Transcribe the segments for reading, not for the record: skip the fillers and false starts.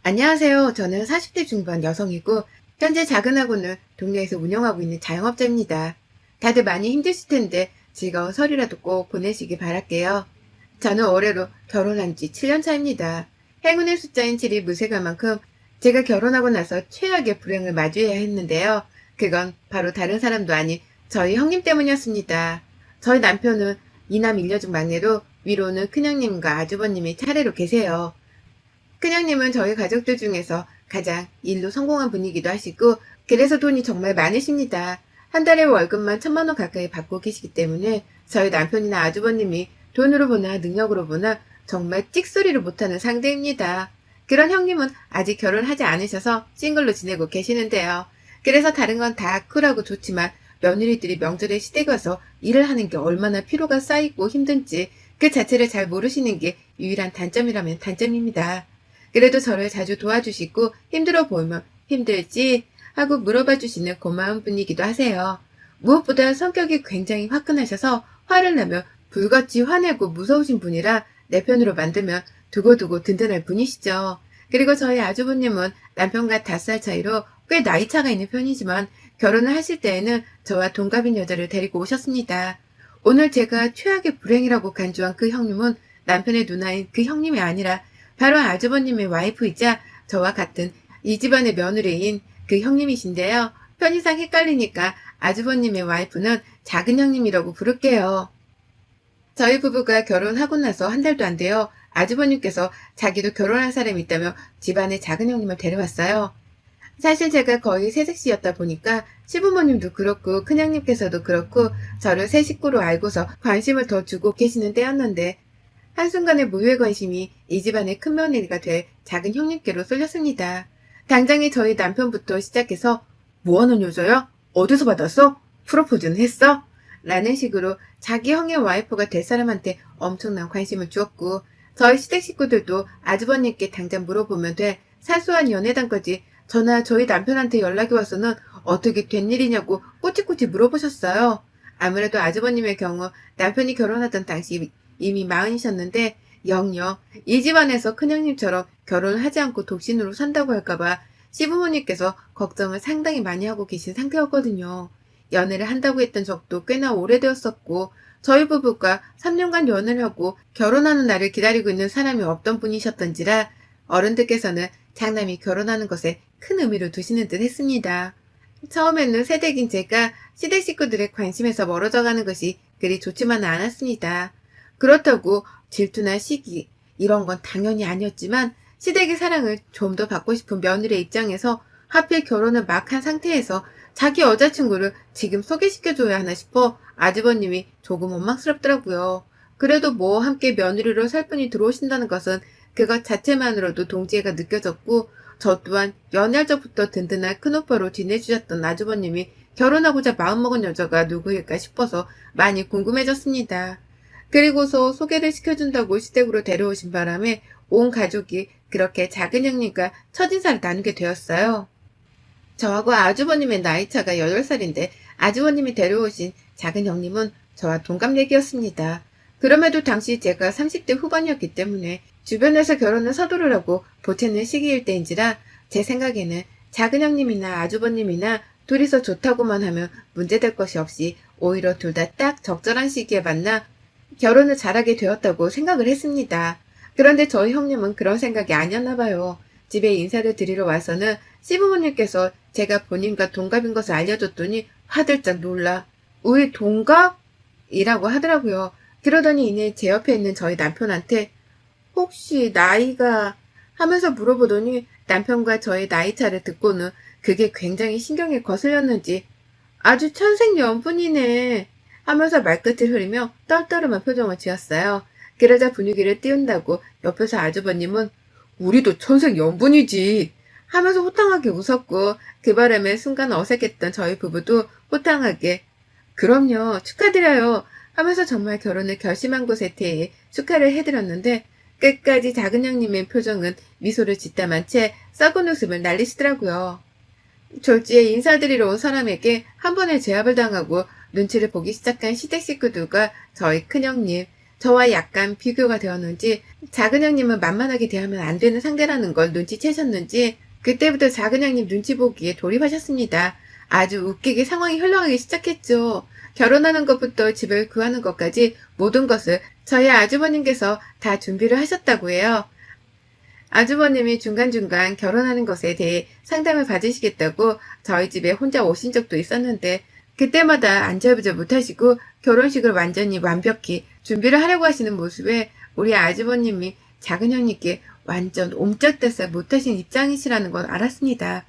안녕하세요. 저는 40대 중반 여성이고 현재 작은 학원을 동네에서 운영하고 있는 자영업자입니다. 다들 많이 힘드실 텐데 즐거운 설이라도 꼭 보내시길 바랄게요. 저는 올해로 결혼한 지 7년 차입니다. 행운의 숫자인 7이 무색한 만큼 제가 결혼하고 나서 최악의 불행을 마주해야 했는데요. 그건 바로 다른 사람도 아닌 저희 형님 때문이었습니다. 저희 남편은 이남 일녀 중 막내로 위로는 큰형님과 아주버님이 차례로 계세요. 큰형님은 저희 가족들 중에서 가장 일로 성공한 분이기도 하시고 그래서 돈이 정말 많으십니다. 한 달에 월급만 1,000만 원 가까이 받고 계시기 때문에 저희 남편이나 아주버님이 돈으로 보나 능력으로 보나 정말 찍소리를 못하는 상대입니다. 그런 형님은 아직 결혼하지 않으셔서 싱글로 지내고 계시는데요. 그래서 다른 건 다 쿨하고 좋지만 며느리들이 명절에 시댁 와서 일을 하는 게 얼마나 피로가 쌓이고 힘든지 그 자체를 잘 모르시는 게 유일한 단점이라면 단점입니다. 그래도 저를 자주 도와주시고 힘들어 보이면 힘들지? 하고 물어봐 주시는 고마운 분이기도 하세요. 무엇보다 성격이 굉장히 화끈하셔서 화를 내면 불같이 화내고 무서우신 분이라 내 편으로 만들면 두고두고 든든할 분이시죠. 그리고 저희 아주버님은 남편과 5살 차이로 꽤 나이 차가 있는 편이지만 결혼을 하실 때에는 저와 동갑인 여자를 데리고 오셨습니다. 오늘 제가 최악의 불행이라고 간주한 그 형님은 남편의 누나인 그 형님이 아니라 바로 아주버님의 와이프이자 저와 같은 이 집안의 며느리인 그 형님이신데요. 편의상 헷갈리니까 아주버님의 와이프는 작은 형님이라고 부를게요. 저희 부부가 결혼하고 나서 한 달도 안 돼요. 아주버님께서 자기도 결혼한 사람이 있다며 집안에 작은 형님을 데려왔어요. 사실 제가 거의 새색시였다 보니까 시부모님도 그렇고 큰형님께서도 그렇고 저를 새 식구로 알고서 관심을 더 주고 계시는 때였는데 한순간에 무유의 관심이 이 집안의 큰 며느리가 돼 작은 형님께로 쏠렸습니다. 당장에 저희 남편부터 시작해서 뭐하는 여자야? 어디서 받았어? 프로포즈는 했어? 라는 식으로 자기 형의 와이프가 될 사람한테 엄청난 관심을 주었고 저희 시댁 식구들도 아주버님께 당장 물어보면 돼 사소한 연애단까지 저나 저희 남편한테 연락이 와서는 어떻게 된 일이냐고 꼬치꼬치 물어보셨어요. 아무래도 아주버님의 경우 남편이 결혼하던 당시 이미 40이셨는데 영영 이 집안에서 큰형님처럼 결혼을 하지 않고 독신으로 산다고 할까봐 시부모님께서 걱정을 상당히 많이 하고 계신 상태였거든요. 연애를 한다고 했던 적도 꽤나 오래되었었고 저희 부부가 3년간 연애를 하고 결혼하는 날을 기다리고 있는 사람이 없던 분이셨던지라 어른들께서는 장남이 결혼하는 것에 큰 의미를 두시는 듯 했습니다. 처음에는 새댁인 제가 시댁 식구들의 관심에서 멀어져가는 것이 그리 좋지만은 않았습니다. 그렇다고 질투나 시기 이런 건 당연히 아니었지만 시댁의 사랑을 좀 더 받고 싶은 며느리의 입장에서 하필 결혼을 막 한 상태에서 자기 여자친구를 지금 소개시켜줘야 하나 싶어 아주버님이 조금 원망스럽더라고요. 그래도 뭐 함께 며느리로 살 분이 들어오신다는 것은 그것 자체만으로도 동지애가 느껴졌고 저 또한 연애할 적부터 든든한 큰오빠로 지내주셨던 아주버님이 결혼하고자 마음먹은 여자가 누구일까 싶어서 많이 궁금해졌습니다. 그리고서 소개를 시켜준다고 시댁으로 데려오신 바람에 온 가족이 그렇게 작은 형님과 첫인사를 나누게 되었어요. 저하고 아주버님의 나이차가 8살인데 아주버님이 데려오신 작은 형님은 저와 동갑내기였습니다. 그럼에도 당시 제가 30대 후반이었기 때문에 주변에서 결혼을 서두르라고 보채는 시기일 때인지라 제 생각에는 작은 형님이나 아주버님이나 둘이서 좋다고만 하면 문제될 것이 없이 오히려 둘 다 딱 적절한 시기에 만나 결혼을 잘하게 되었다고 생각을 했습니다. 그런데 저희 형님은 그런 생각이 아니었나 봐요. 집에 인사를 드리러 와서는 시부모님께서 제가 본인과 동갑인 것을 알려줬더니 화들짝 놀라 우리 동갑? 이라고 하더라고요. 그러더니 이내 제 옆에 있는 저희 남편한테 혹시 나이가 하면서 물어보더니 남편과 저의 나이차를 듣고는 그게 굉장히 신경에 거슬렸는지 아주 천생연분이네 하면서 말끝을 흐리며 떨떠름한 표정을 지었어요. 그러자 분위기를 띄운다고 옆에서 아주버님은 우리도 천생연분이지 하면서 호탕하게 웃었고 그 바람에 순간 어색했던 저희 부부도 호탕하게 그럼요 축하드려요 하면서 정말 결혼을 결심한 곳에 대해 축하를 해드렸는데 끝까지 작은 형님의 표정은 미소를 짓담한 채 썩은 웃음을 날리시더라고요. 졸지에 인사드리러 온 사람에게 한 번에 제압을 당하고 눈치를 보기 시작한 시댁 식구들과 저희 큰형님, 저와 약간 비교가 되었는지 작은 형님은 만만하게 대하면 안 되는 상대라는 걸 눈치채셨는지 그때부터 작은 형님 눈치 보기에 돌입하셨습니다. 아주 웃기게 상황이 흘러가기 시작했죠. 결혼하는 것부터 집을 구하는 것까지 모든 것을 저희 아주버님께서 다 준비를 하셨다고 해요. 아주버님이 중간중간 결혼하는 것에 대해 상담을 받으시겠다고 저희 집에 혼자 오신 적도 있었는데 그때마다 안절부절 못하시고 결혼식을 완전히 완벽히 준비를 하려고 하시는 모습에 우리 아주버님이 작은 형님께 완전 옴짝달싹 못하신 입장이시라는 걸 알았습니다.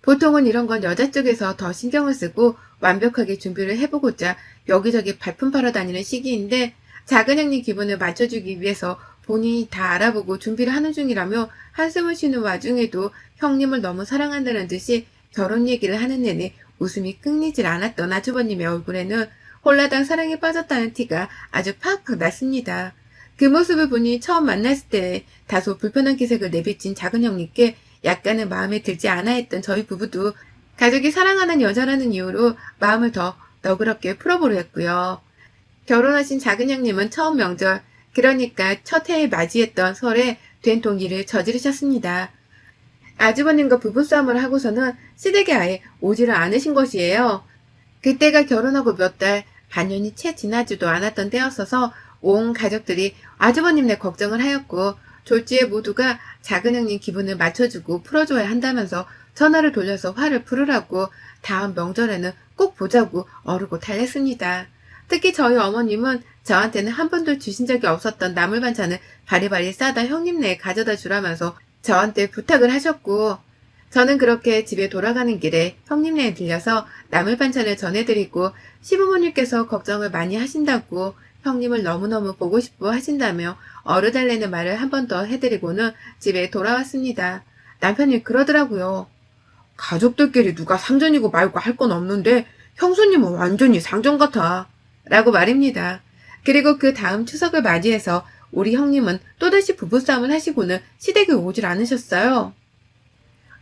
보통은 이런 건 여자 쪽에서 더 신경을 쓰고 완벽하게 준비를 해보고자 여기저기 발품 팔아 다니는 시기인데 작은 형님 기분을 맞춰주기 위해서 본인이 다 알아보고 준비를 하는 중이라며 한숨을 쉬는 와중에도 형님을 너무 사랑한다는 듯이 결혼 얘기를 하는 내내 웃음이 끊이질 않았던 아주버님의 얼굴에는 홀라당 사랑에 빠졌다는 티가 아주 팍팍 났습니다. 그 모습을 보니 처음 만났을 때 다소 불편한 기색을 내비친 작은 형님께 약간은 마음에 들지 않아 했던 저희 부부도 가족이 사랑하는 여자라는 이유로 마음을 더 너그럽게 풀어보려 했고요. 결혼하신 작은 형님은 처음 명절, 그러니까 첫 해에 맞이했던 설에 된통 일을 저지르셨습니다. 아주버님과 부부싸움을 하고서는 시댁에 아예 오지를 않으신 것이에요. 그때가 결혼하고 몇 달, 반년이 채 지나지도 않았던 때였어서 온 가족들이 아주버님네 걱정을 하였고 졸지에 모두가 작은 형님 기분을 맞춰주고 풀어줘야 한다면서 전화를 돌려서 화를 풀으라고 다음 명절에는 꼭 보자고 어르고 달랬습니다. 특히 저희 어머님은 저한테는 한 번도 주신 적이 없었던 나물 반찬을 바리바리 싸다 형님네에 가져다 주라면서 저한테 부탁을 하셨고 저는 그렇게 집에 돌아가는 길에 형님네에 들려서 나물 반찬을 전해드리고 시부모님께서 걱정을 많이 하신다고 형님을 너무너무 보고 싶어 하신다며 어르달래는 말을 한 번 더 해드리고는 집에 돌아왔습니다. 남편이 그러더라고요. 가족들끼리 누가 상전이고 말고 할 건 없는데 형수님은 완전히 상전 같아. 라고 말입니다. 그리고 그 다음 추석을 맞이해서 우리 형님은 또다시 부부싸움을 하시고는 시댁에 오질 않으셨어요.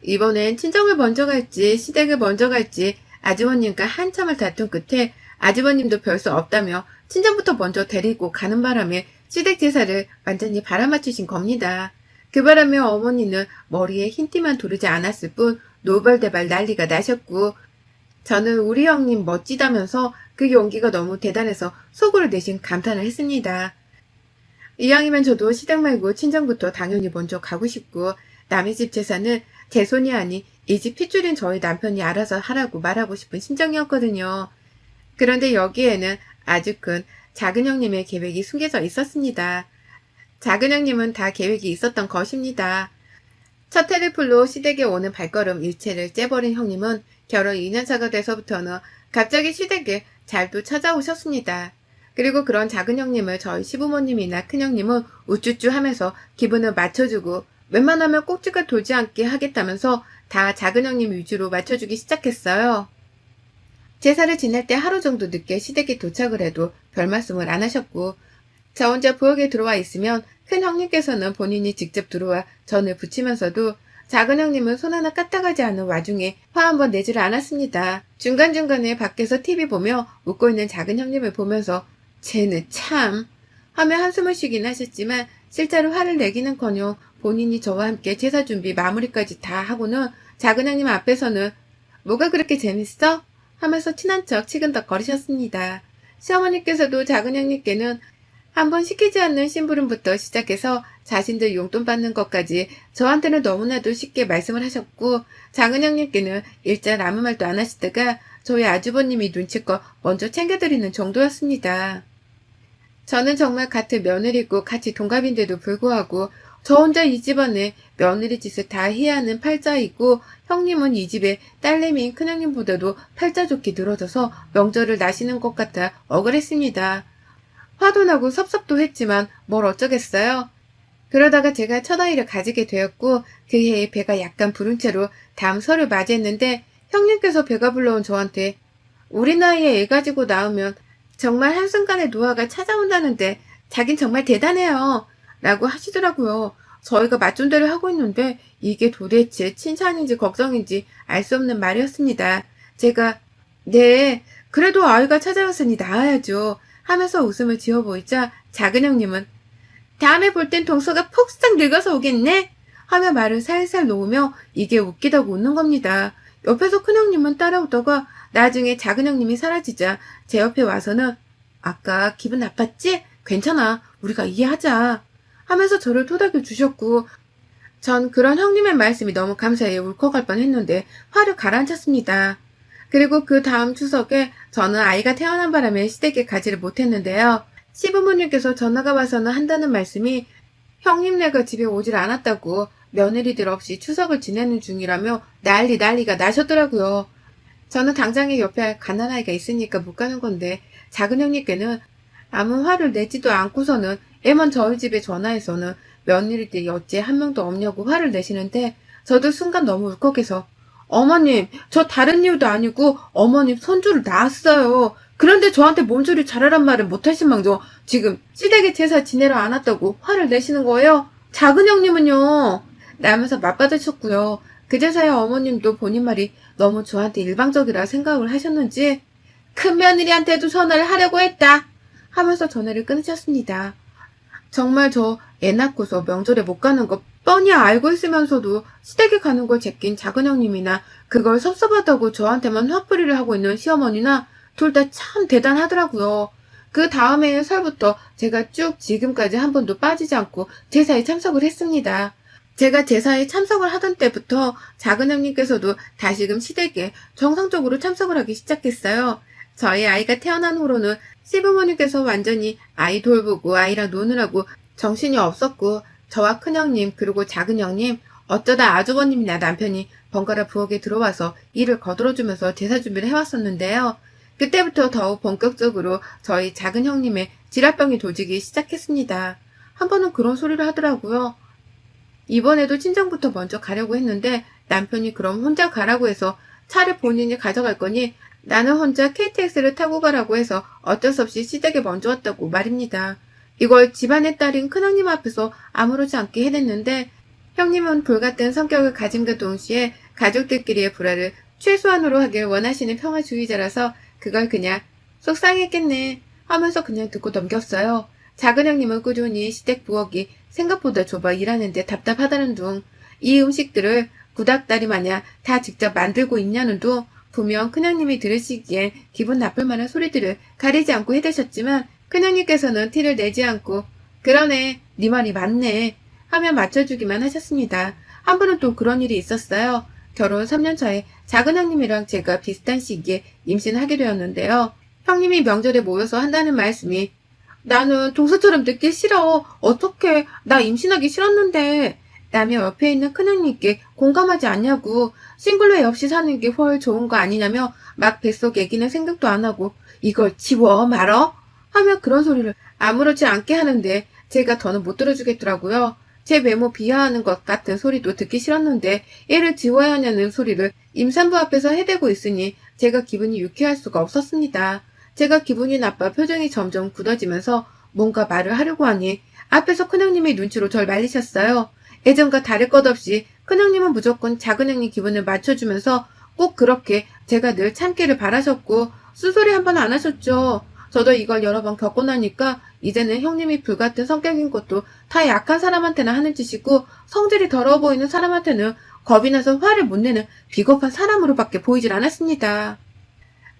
이번엔 친정을 먼저 갈지 시댁을 먼저 갈지 아주버님과 한참을 다툰 끝에 아주버님도 별 수 없다며 친정부터 먼저 데리고 가는 바람에 시댁 제사를 완전히 바람맞추신 겁니다. 그 바람에 어머니는 머리에 흰티만 두르지 않았을 뿐 노발대발 난리가 나셨고 저는 우리 형님 멋지다면서 그 용기가 너무 대단해서 속으로 내심 감탄을 했습니다. 이왕이면 저도 시댁 말고 친정부터 당연히 먼저 가고 싶고 남의 집 제사는 제 손이 아닌 이 집 핏줄인 저희 남편이 알아서 하라고 말하고 싶은 심정이었거든요. 그런데 여기에는 아주 큰 작은 형님의 계획이 숨겨져 있었습니다. 작은 형님은 다 계획이 있었던 것입니다. 첫 해를 풀로 시댁에 오는 발걸음 일체를 째버린 형님은 결혼 2년차가 돼서부터는 갑자기 시댁에 잘도 찾아오셨습니다. 그리고 그런 작은 형님을 저희 시부모님이나 큰형님은 우쭈쭈 하면서 기분을 맞춰주고 웬만하면 꼭지가 돌지 않게 하겠다면서 다 작은 형님 위주로 맞춰주기 시작했어요. 제사를 지낼 때 하루 정도 늦게 시댁에 도착을 해도 별 말씀을 안 하셨고 저 혼자 부엌에 들어와 있으면 큰 형님께서는 본인이 직접 들어와 전을 부치면서도 작은 형님은 손 하나 까딱하지 않은 와중에 화 한 번 내지를 않았습니다. 중간중간에 밖에서 TV 보며 웃고 있는 작은 형님을 보면서 쟤는 참 하며 한숨을 쉬긴 하셨지만 실제로 화를 내기는커녕 본인이 저와 함께 제사 준비 마무리까지 다 하고는 작은 형님 앞에서는 뭐가 그렇게 재밌어? 하면서 친한 척 치근덕거리셨습니다. 시어머니께서도 작은 형님께는 한번 시키지 않는 심부름부터 시작해서 자신들 용돈 받는 것까지 저한테는 너무나도 쉽게 말씀을 하셨고 작은 형님께는 일단 아무 말도 안 하시다가 저희 아주버님이 눈치껏 먼저 챙겨드리는 정도였습니다. 저는 정말 같은 며느리고 같이 동갑인데도 불구하고 저 혼자 이 집안에 며느리 짓을 다 해야 하는 팔자이고 형님은 이 집의 딸내미인 큰형님보다도 팔자 좋게 늘어져서 명절을 나시는 것 같아 억울했습니다. 화도 나고 섭섭도 했지만 뭘 어쩌겠어요. 그러다가 제가 첫 아이를 가지게 되었고 그 해에 배가 약간 부른 채로 다음 설을 맞이했는데 형님께서 배가 불러온 저한테 우리 나이에 애 가지고 낳으면 정말 한순간에 노화가 찾아온다는데 자긴 정말 대단해요. 라고 하시더라고요. 저희가 맞춤대로 하고 있는데 이게 도대체 칭찬인지 걱정인지 알 수 없는 말이었습니다. 제가 네, 그래도 아이가 찾아왔으니 낳아야죠. 하면서 웃음을 지어 보이자 작은 형님은 다음에 볼 땐 동서가 폭삭 늙어서 오겠네? 하며 말을 살살 놓으며 이게 웃기다고 웃는 겁니다. 옆에서 큰 형님은 따라오다가 나중에 작은 형님이 사라지자 제 옆에 와서는 아까 기분 나빴지? 괜찮아. 우리가 이해하자. 하면서 저를 토닥여 주셨고 전 그런 형님의 말씀이 너무 감사해 울컥할 뻔했는데 화를 가라앉혔습니다. 그리고 그 다음 추석에 저는 아이가 태어난 바람에 시댁에 가지를 못했는데요. 시부모님께서 전화가 와서는 한다는 말씀이 형님네가 집에 오질 않았다고 며느리들 없이 추석을 지내는 중이라며 난리가 나셨더라고요. 저는 당장에 옆에 갓난아이가 있으니까 못 가는 건데 작은 형님께는 아무 화를 내지도 않고서는 애만 저희 집에 전화해서는 며느리들이 어째 한 명도 없냐고 화를 내시는데 저도 순간 너무 울컥해서 어머님, 저 다른 이유도 아니고 어머님 손주를 낳았어요. 그런데 저한테 몸조리 잘하란 말을 못하신 망정 지금 시댁에 제사 지내러 안 왔다고 화를 내시는 거예요? 작은 형님은요. 라면서 맞받으셨고요. 그제서야 어머님도 본인 말이 너무 저한테 일방적이라 생각을 하셨는지 큰 며느리한테도 전화를 하려고 했다 하면서 전화를 끊으셨습니다. 정말 저 애 낳고서 명절에 못 가는 거 뻔히 알고 있으면서도 시댁에 가는 걸 제낀 작은 형님이나 그걸 섭섭하다고 저한테만 화풀이를 하고 있는 시어머니나 둘 다 참 대단하더라고요. 그 다음에 설부터 제가 쭉 지금까지 한 번도 빠지지 않고 제사에 참석을 했습니다. 제가 제사에 참석을 하던 때부터 작은 형님께서도 다시금 시댁에 정상적으로 참석을 하기 시작했어요. 저희 아이가 태어난 후로는 시부모님께서 완전히 아이 돌보고 아이랑 노느라고 정신이 없었고 저와 큰형님 그리고 작은 형님 어쩌다 아주버님이나 남편이 번갈아 부엌에 들어와서 일을 거들어주면서 제사 준비를 해왔었는데요. 그때부터 더욱 본격적으로 저희 작은 형님의 지랄병이 도지기 시작했습니다. 한 번은 그런 소리를 하더라고요. 이번에도 친정부터 먼저 가려고 했는데 남편이 그럼 혼자 가라고 해서 차를 본인이 가져갈 거니 나는 혼자 KTX를 타고 가라고 해서 어쩔 수 없이 시댁에 먼저 왔다고 말입니다. 이걸 집안의 딸인 큰형님 앞에서 아무렇지 않게 해냈는데 형님은 불같은 성격을 가짐과 동시에 가족들끼리의 불화를 최소한으로 하길 원하시는 평화주의자라서 그걸 그냥 속상했겠네 하면서 그냥 듣고 넘겼어요. 작은 형님은 꾸준히 시댁 부엌이 생각보다 좁아 일하는데 답답하다는 둥 이 음식들을 구닥다리 마냥 다 직접 만들고 있냐는 둥 분명 큰형님이 들으시기엔 기분 나쁠 만한 소리들을 가리지 않고 해대셨지만 큰형님께서는 티를 내지 않고 그러네, 네 말이 맞네 하며 맞춰주기만 하셨습니다. 한 번은 또 그런 일이 있었어요. 결혼 3년 차에 작은 형님이랑 제가 비슷한 시기에 임신하게 되었는데요. 형님이 명절에 모여서 한다는 말씀이 나는 동서처럼 늦기 싫어. 어떡해. 나 임신하기 싫었는데. 라며 옆에 있는 큰형님께 공감하지 않냐고 싱글로 애 없이 사는 게 훨 좋은 거 아니냐며 막 뱃속 애기는 생각도 안 하고 이걸 지워 말어? 하며 그런 소리를 아무렇지 않게 하는데 제가 더는 못 들어주겠더라고요. 제 외모 비하하는 것 같은 소리도 듣기 싫었는데 애를 지워야 하냐는 소리를 임산부 앞에서 해대고 있으니 제가 기분이 유쾌할 수가 없었습니다. 제가 기분이 나빠 표정이 점점 굳어지면서 뭔가 말을 하려고 하니 앞에서 큰형님이 눈치로 절 말리셨어요. 예전과 다를 것 없이 큰형님은 무조건 작은형님 기분을 맞춰주면서 꼭 그렇게 제가 늘 참기를 바라셨고 쓴소리 한 번 안 하셨죠. 저도 이걸 여러 번 겪고 나니까 이제는 형님이 불같은 성격인 것도 다 약한 사람한테나 하는 짓이고 성질이 더러워 보이는 사람한테는 겁이 나서 화를 못 내는 비겁한 사람으로밖에 보이질 않았습니다.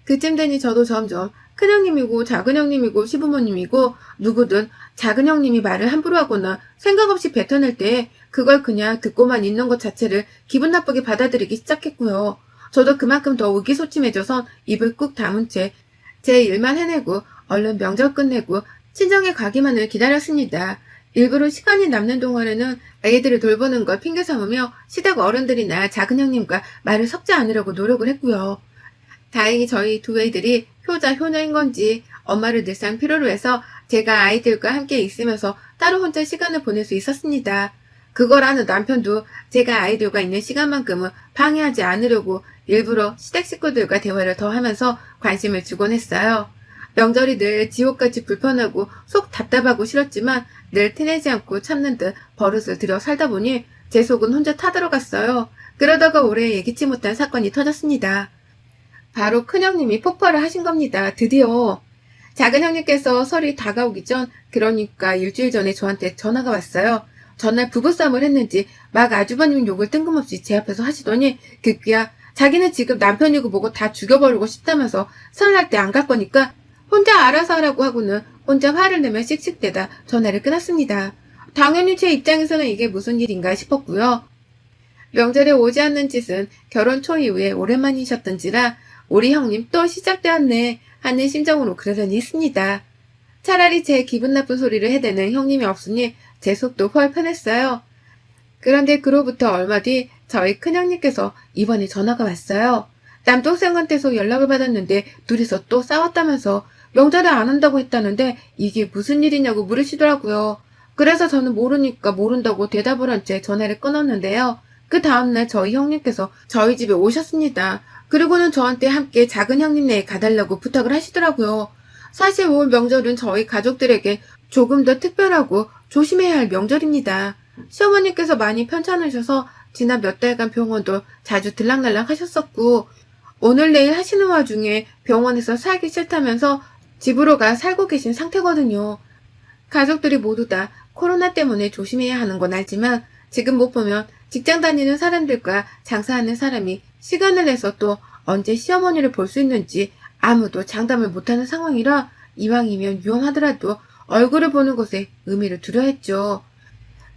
그쯤 되니 저도 점점 큰형님이고 작은형님이고 시부모님이고 누구든 작은형님이 말을 함부로 하거나 생각 없이 뱉어낼 때 그걸 그냥 듣고만 있는 것 자체를 기분 나쁘게 받아들이기 시작했고요. 저도 그만큼 더 의기소침해져서 입을 꾹 다문 채 제 일만 해내고 얼른 명절 끝내고 친정에 가기만을 기다렸습니다. 일부러 시간이 남는 동안에는 아이들을 돌보는 걸 핑계 삼으며 시댁 어른들이나 작은형님과 말을 섞지 않으려고 노력을 했고요. 다행히 저희 두 애들이 효자 효녀인 건지 엄마를 늘상 필요로 해서 제가 아이들과 함께 있으면서 따로 혼자 시간을 보낼 수 있었습니다. 그걸 아는 남편도 제가 아이들과 있는 시간만큼은 방해하지 않으려고 일부러 시댁 식구들과 대화를 더 하면서 관심을 주곤 했어요. 명절이 늘 지옥같이 불편하고 속 답답하고 싫었지만 늘 티내지 않고 참는 듯 버릇을 들여 살다 보니 제 속은 혼자 타들어갔어요. 그러다가 올해 예기치 못한 사건이 터졌습니다. 바로 큰형님이 폭발을 하신 겁니다. 드디어. 작은 형님께서 설이 다가오기 전, 그러니까 일주일 전에 저한테 전화가 왔어요. 전날 부부싸움을 했는지 막 아주버님 욕을 뜬금없이 제 앞에서 하시더니 그끼야 자기는 지금 남편이고 뭐고 다 죽여버리고 싶다면서 설날 때 안 갈 거니까 혼자 알아서 하라고 하고는 혼자 화를 내며 씩씩대다 전화를 끊었습니다. 당연히 제 입장에서는 이게 무슨 일인가 싶었고요. 명절에 오지 않는 짓은 결혼 초 이후에 오랜만이셨던지라 우리 형님 또 시작되었네 하는 심정으로 그러려니 했습니다. 차라리 제 기분 나쁜 소리를 해대는 형님이 없으니 제 속도 훨 편했어요. 그런데 그로부터 얼마 뒤 저희 큰형님께서 이번에 전화가 왔어요. 남동생한테서 연락을 받았는데 둘이서 또 싸웠다면서 명절에 안 한다고 했다는데 이게 무슨 일이냐고 물으시더라고요. 그래서 저는 모르니까 모른다고 대답을 한 채 전화를 끊었는데요. 그 다음날 저희 형님께서 저희 집에 오셨습니다. 그리고는 저한테 함께 작은 형님네에 가달라고 부탁을 하시더라고요. 사실 올 명절은 저희 가족들에게 조금 더 특별하고 조심해야 할 명절입니다. 시어머니께서 많이 편찮으셔서 지난 몇 달간 병원도 자주 들락날락 하셨었고 오늘 내일 하시는 와중에 병원에서 살기 싫다면서 집으로 가 살고 계신 상태거든요. 가족들이 모두 다 코로나 때문에 조심해야 하는 건 알지만 지금 못 보면 직장 다니는 사람들과 장사하는 사람이 시간을 내서 또 언제 시어머니를 볼 수 있는지 아무도 장담을 못하는 상황이라 이왕이면 위험하더라도 얼굴을 보는 것에 의미를 두려 했죠.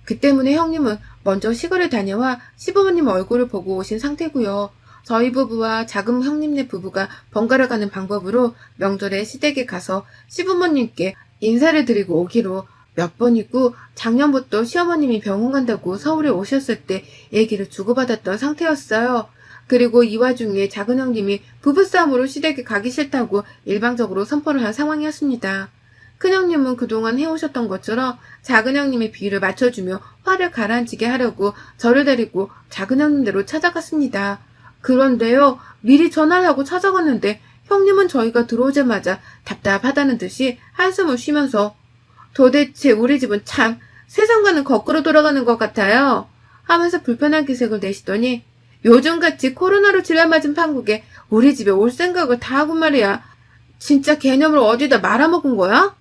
그 때문에 형님은 먼저 시골에 다녀와 시부모님 얼굴을 보고 오신 상태고요. 저희 부부와 작은 형님네 부부가 번갈아 가는 방법으로 명절에 시댁에 가서 시부모님께 인사를 드리고 오기로 몇 번이고 작년부터 시어머님이 병원 간다고 서울에 오셨을 때 얘기를 주고받았던 상태였어요. 그리고 이 와중에 작은 형님이 부부싸움으로 시댁에 가기 싫다고 일방적으로 선포를 한 상황이었습니다. 큰형님은 그동안 해오셨던 것처럼 작은 형님의 비위를 맞춰주며 화를 가라앉히게 하려고 저를 데리고 작은 형님대로 찾아갔습니다. 그런데요, 미리 전화를 하고 찾아갔는데 형님은 저희가 들어오자마자 답답하다는 듯이 한숨을 쉬면서 도대체 우리 집은 참 세상과는 거꾸로 돌아가는 것 같아요 하면서 불편한 기색을 내시더니 요즘같이 코로나로 질려맞은 판국에 우리 집에 올 생각을 다 하고 말이야. 진짜 개념을 어디다 말아먹은 거야?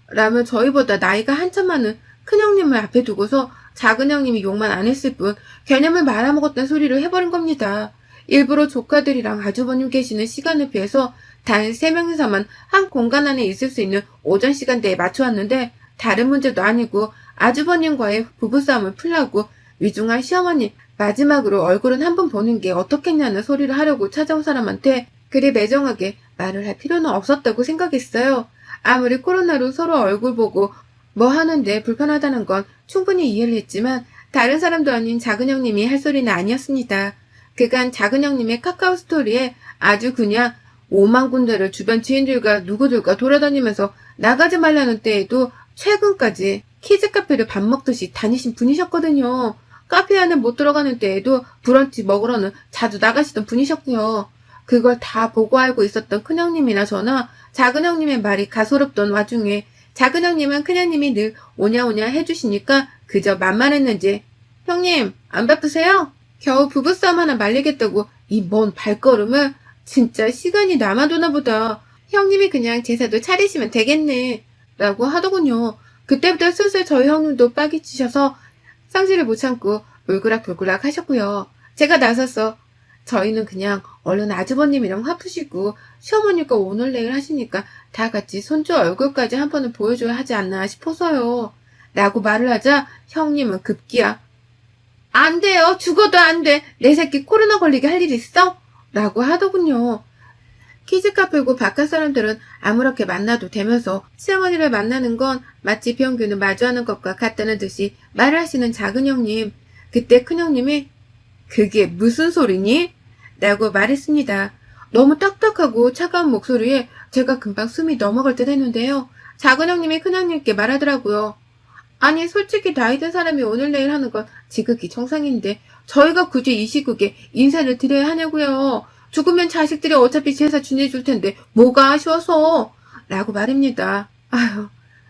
라며 저희보다 나이가 한참 많은 큰형님을 앞에 두고서 작은 형님이 욕만 안 했을 뿐 개념을 말아먹었다는 소리를 해버린 겁니다. 일부러 조카들이랑 아주버님 계시는 시간을 피해서 단 3명이서만 한 공간 안에 있을 수 있는 오전 시간대에 맞춰왔는데 다른 문제도 아니고 아주버님과의 부부싸움을 풀려고 위중한 시어머님 마지막으로 얼굴은 한 번 보는 게 어떻겠냐는 소리를 하려고 찾아온 사람한테 그리 매정하게 말을 할 필요는 없었다고 생각했어요. 아무리 코로나로 서로 얼굴 보고 뭐 하는데 불편하다는 건 충분히 이해를 했지만 다른 사람도 아닌 작은 형님이 할 소리는 아니었습니다. 그간 작은 형님의 카카오 스토리에 아주 그냥 5만 군데를 주변 지인들과 누구들과 돌아다니면서 나가지 말라는 때에도 최근까지 키즈카페를 밥 먹듯이 다니신 분이셨거든요. 카페 안에 못 들어가는 때에도 브런치 먹으러는 자주 나가시던 분이셨고요. 그걸 다 보고 알고 있었던 큰형님이나 저나 작은 형님의 말이 가소롭던 와중에 작은 형님은 큰형님이 늘 오냐오냐 해주시니까 그저 만만했는지 형님 안 바쁘세요? 겨우 부부싸움 하나 말리겠다고 이 먼 발걸음을 진짜 시간이 남아도나 보다. 형님이 그냥 제사도 차리시면 되겠네 라고 하더군요. 그때부터 슬슬 저희 형님도 빡이 치셔서 상실을 못 참고 울그락불그락 하셨고요. 제가 나서서 저희는 그냥 얼른 아주버님이랑 화푸시고 시어머니가 오늘 내일 하시니까 다 같이 손주 얼굴까지 한 번은 보여줘야 하지 않나 싶어서요. 라고 말을 하자 형님은 급기야 안 돼요. 죽어도 안 돼. 내 새끼 코로나 걸리게 할 일 있어? 라고 하더군요. 키즈카페고 바깥 사람들은 아무렇게 만나도 되면서 시어머니를 만나는 건 마치 병균을 마주하는 것과 같다는 듯이 말을 하시는 작은 형님. 그때 큰 형님이 그게 무슨 소리니? 라고 말했습니다. 너무 딱딱하고 차가운 목소리에 제가 금방 숨이 넘어갈 듯 했는데요. 작은 형님이 큰 형님께 말하더라고요. 아니 솔직히 나이 든 사람이 오늘 내일 하는 건 지극히 정상인데 저희가 굳이 이 시국에 인사를 드려야 하냐고요. 죽으면 자식들이 어차피 제사 지내줄 텐데 뭐가 아쉬워서 라고 말입니다. 아휴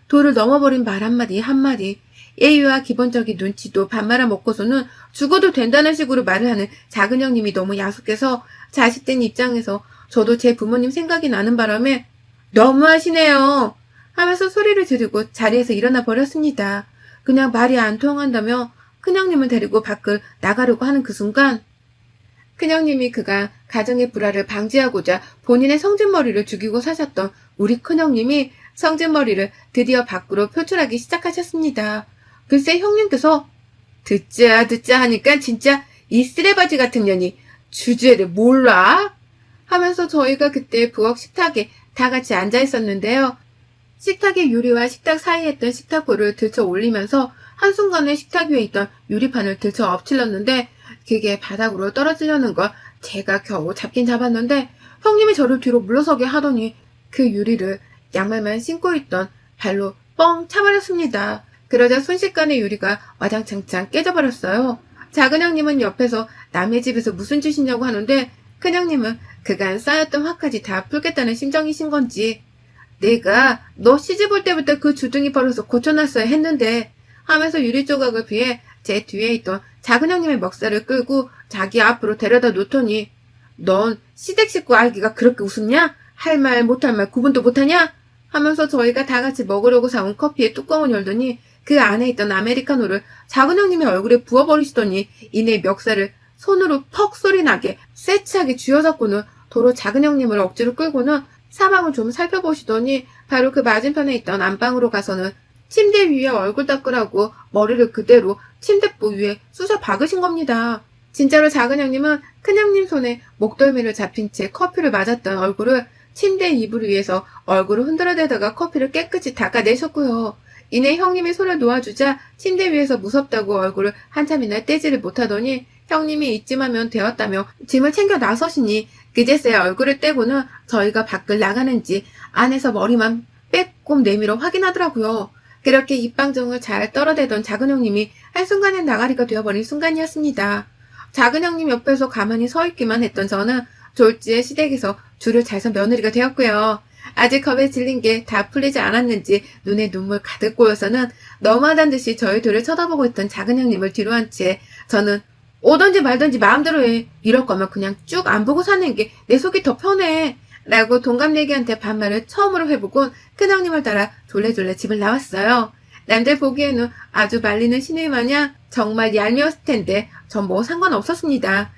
도를 넘어버린 말 한마디 한마디 예의와 기본적인 눈치도 밥 말아먹고서는 죽어도 된다는 식으로 말을 하는 작은 형님이 너무 야속해서 자식된 입장에서 저도 제 부모님 생각이 나는 바람에 너무하시네요. 하면서 소리를 지르고 자리에서 일어나 버렸습니다. 그냥 말이 안 통한다며 큰형님을 데리고 밖을 나가려고 하는 그 순간 큰형님이 그간 가정의 불화를 방지하고자 본인의 성진머리를 죽이고 사셨던 우리 큰형님이 성진머리를 드디어 밖으로 표출하기 시작하셨습니다. 글쎄 형님께서 듣자 하니까 진짜 이 쓰레바지 같은 년이 주제를 몰라? 하면서 저희가 그때 부엌 식탁에 다 같이 앉아 있었는데요. 식탁의 유리와 식탁 사이에 있던 식탁보를 들쳐 올리면서 한순간에 식탁 위에 있던 유리판을 들쳐 엎질렀는데 그게 바닥으로 떨어지려는 걸 제가 겨우 잡긴 잡았는데 형님이 저를 뒤로 물러서게 하더니 그 유리를 양말만 신고 있던 발로 뻥 차버렸습니다. 그러자 순식간에 유리가 와장창창 깨져버렸어요. 작은 형님은 옆에서 남의 집에서 무슨 짓이냐고 하는데 큰 형님은 그간 쌓였던 화까지 다 풀겠다는 심정이신 건지 내가 너 시집 올 때부터 그 주둥이 버려서 고쳐놨어야 했는데 하면서 유리 조각을 피해 제 뒤에 있던 작은 형님의 멱살을 끌고 자기 앞으로 데려다 놓더니 넌 시댁 식구 알기가 그렇게 우습냐? 할 말 못할 말 구분도 못하냐? 하면서 저희가 다 같이 먹으려고 사온 커피의 뚜껑을 열더니 그 안에 있던 아메리카노를 작은 형님의 얼굴에 부어버리시더니 이내 멱살을 손으로 퍽 소리 나게 세치하게 쥐어잡고는 도로 작은 형님을 억지로 끌고는 사방을 좀 살펴보시더니 바로 그 맞은편에 있던 안방으로 가서는 침대 위에 얼굴 닦으라고 머리를 그대로 침대보 위에 쑤셔 박으신 겁니다. 진짜로 작은 형님은 큰 형님 손에 목덜미를 잡힌 채 커피를 맞았던 얼굴을 침대 이불 위에서 얼굴을 흔들어대다가 커피를 깨끗이 닦아내셨고요. 이내 형님이 손을 놓아주자 침대 위에서 무섭다고 얼굴을 한참이나 떼지를 못하더니 형님이 이쯤 하면 되었다며 짐을 챙겨 나서시니 그제서야 얼굴을 떼고는 저희가 밖을 나가는지 안에서 머리만 빼꼼 내밀어 확인하더라고요. 그렇게 입방정을 잘 떨어대던 작은 형님이 한순간에 나가리가 되어버린 순간이었습니다. 작은 형님 옆에서 가만히 서 있기만 했던 저는 졸지에 시댁에서 줄을 잘 선 며느리가 되었고요. 아직 겁에 질린 게 다 풀리지 않았는지 눈에 눈물 가득 고여서는 너무하단 듯이 저희 둘을 쳐다보고 있던 작은 형님을 뒤로 한 채 저는 오든지 말든지 마음대로 해. 이럴 거면 그냥 쭉 안 보고 사는 게 내 속이 더 편해. 라고 동갑내기한테 반말을 처음으로 해보곤 큰형님을 따라 졸래졸래 집을 나왔어요. 남들 보기에는 아주 말리는 신의 마냥 정말 얄미웠을 텐데 전 뭐 상관없었습니다.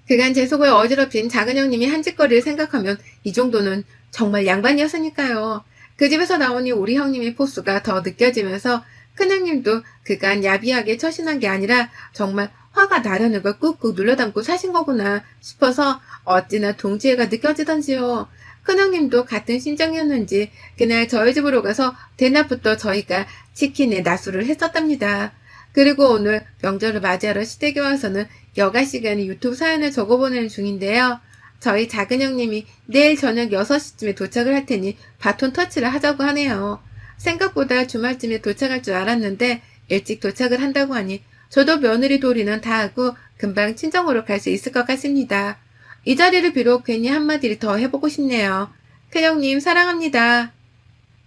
그간 제 속을 어지럽힌 작은 형님이 한 짓거리를 생각하면 이 정도는 정말 양반이었으니까요. 그 집에서 나오니 우리 형님의 포스가 더 느껴지면서 큰형님도 그간 야비하게 처신한 게 아니라 정말 화가 나려는 걸 꾹꾹 눌러담고 사신 거구나 싶어서 어찌나 동지애가 느껴지던지요. 큰형님도 같은 심정이었는지 그날 저희 집으로 가서 대낮부터 저희가 치킨에 낮술을 했었답니다. 그리고 오늘 명절을 맞이하러 시댁에 와서는 여가 시간에 유튜브 사연을 적어보내는 중인데요. 저희 작은 형님이 내일 저녁 6시쯤에 도착을 할 테니 바톤 터치를 하자고 하네요. 생각보다 주말쯤에 도착할 줄 알았는데 일찍 도착을 한다고 하니 저도 며느리 도리는 다 하고 금방 친정으로 갈 수 있을 것 같습니다. 이 자리를 비록 괜히 한마디를 더 해보고 싶네요. 큰형님 사랑합니다.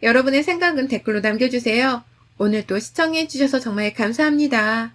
여러분의 생각은 댓글로 남겨주세요. 오늘도 시청해주셔서 정말 감사합니다.